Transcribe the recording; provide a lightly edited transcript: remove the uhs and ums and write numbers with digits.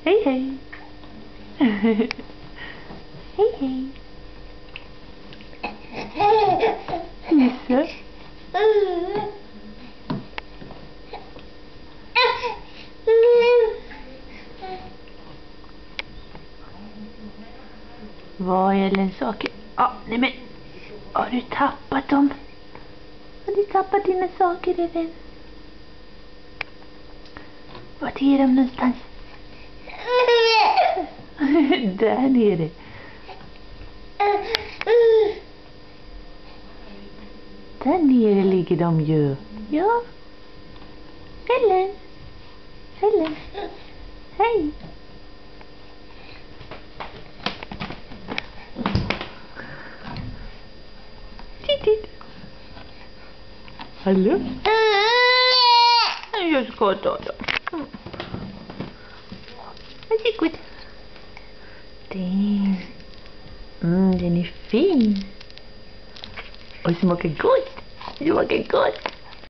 Hej hej. Hej hej. Nisse. Vad är Elens saker? Nej men. Har du tappat dem? Har du tappat dina saker, Ellen? Vart är de någonstans? Där nere. Där nere ligger de ju. Ja. Ellen. Ellen. Hej. Titt. Hallå? Jag ska ta dem. Varsågod. Den är fin. Och smakar gott. Smakar gott.